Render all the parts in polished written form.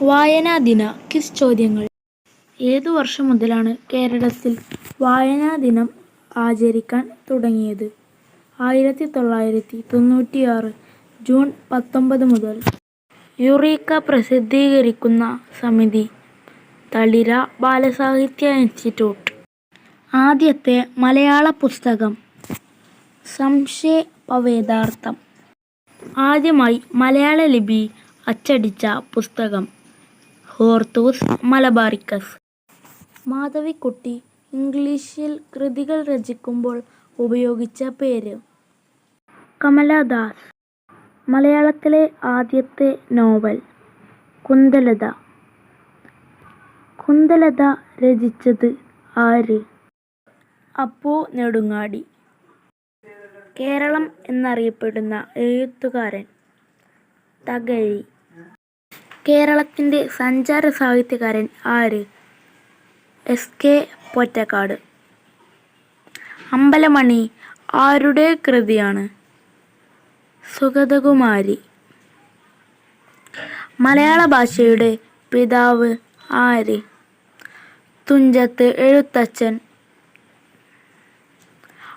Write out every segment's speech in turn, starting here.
വായനാ ദിന ക്വിസ് ചോദ്യങ്ങൾ. ഏതു വർഷം മുതലാണ് കേരളത്തിൽ വായനാ ദിനം ആചരിക്കാൻ തുടങ്ങിയത്? 1996 ജൂൺ 19 മുതൽ. യുറീക്ക പ്രസിദ്ധീകരിക്കുന്ന സമിതി? തളിര ബാലസാഹിത്യ ഇൻസ്റ്റിറ്റ്യൂട്ട്. ആദ്യത്തെ മലയാള പുസ്തകം? സംക്ഷേപവേദാർത്ഥം. ആദ്യമായി മലയാള ലിപി അച്ചടിച്ച പുസ്തകം? Hortus Malabaricus. മാധവിക്കുട്ടി ഇംഗ്ലീഷിൽ കൃതികൾ രചിക്കുമ്പോൾ ഉപയോഗിച്ച പേര്? കമലാദാസ്. മലയാളത്തിലെ ആദ്യത്തെ നോവൽ? കുന്തലത. കുന്തലത രചിച്ചത് ആര്? അപ്പു നെടുങ്ങാടി. കേരളം എന്നറിയപ്പെടുന്ന എഴുത്തുകാരൻ? തകഴി. കേരളത്തിൻ്റെ സഞ്ചാര സാഹിത്യകാരൻ ആര്? എസ്.കെ. പൊറ്റക്കാട്. അമ്പലമണി ആരുടെ കൃതിയാണ്? സുഗതകുമാരി. മലയാള ഭാഷയുടെ പിതാവ് ആര്? തുഞ്ചത്ത് എഴുത്തച്ഛൻ.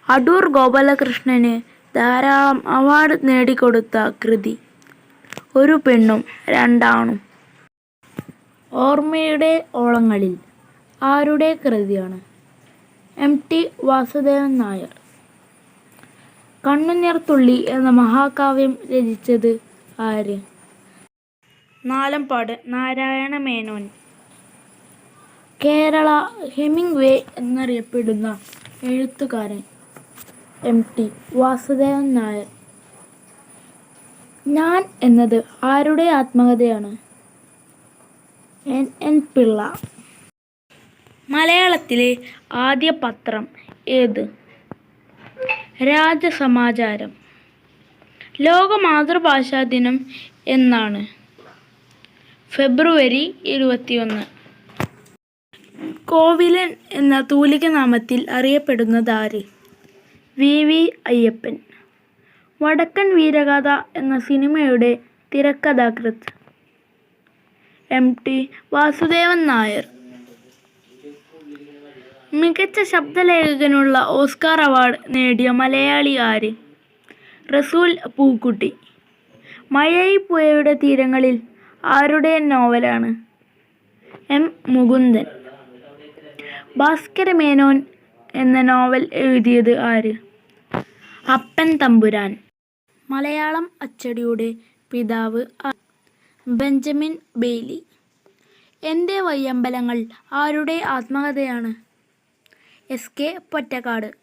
അടൂർ ഗോപാലകൃഷ്ണന് ധാരാളം അവാർഡ് നേടിക്കൊടുത്ത കൃതി? ഒരു പെണ്ണും രണ്ടാണും. ഓർമ്മയുടെ ഓളങ്ങളിൽ ആരുടെ കൃതിയാണ്? എം.ടി. വാസുദേവൻ നായർ. കണ്ണുനീർത്തുള്ളി എന്ന മഹാകാവ്യം രചിച്ചത് ആര്? നാലമ്പാട് നാരായണ മേനോൻ. കേരള ഹെമിംഗ്വേ എന്നറിയപ്പെടുന്ന എഴുത്തുകാരൻ? എം.ടി. വാസുദേവൻ നായർ. ഞാൻ എന്നത് ആരുടെ ആത്മകഥയാണ്? എൻ. പിള്ള. മലയാളത്തിലെ ആദ്യ പത്രം ഏത്? രാജസമാചാരം. ലോക മാതൃഭാഷാ ദിനം എന്നാണ്? ഫെബ്രുവരി 21. കോവിലൻ എന്ന തൂലികാനാമത്തിൽ അറിയപ്പെടുന്നതാര്? വി. അയ്യപ്പൻ. വടക്കൻ വീരഗാഥ എന്ന സിനിമയുടെ തിരക്കഥാകൃത്ത്? എം.ടി. വാസുദേവൻ നായർ. മികച്ച ശബ്ദലേഖകനുള്ള ഓസ്കാർ അവാർഡ് നേടിയ മലയാളി ആര്? റസൂൽ പൂക്കുട്ടി. മഴൈ പുഴയുടെ തീരങ്ങളിൽ ആരുടെ നോവലാണ്? എം. മുകുന്ദൻ. ഭാസ്കരമേനോൻ എന്ന നോവൽ എഴുതിയത് ആര്? അപ്പൻ തമ്പുരാൻ. മലയാളം അച്ചടിയുടെ പിതാവ് ആര്? Benjamin Bailey. എൻ്റെ വയ്യമ്പലങ്ങൾ ആരുടെ ആത്മകഥയാണ്? എസ്.കെ. പൊറ്റക്കാട്.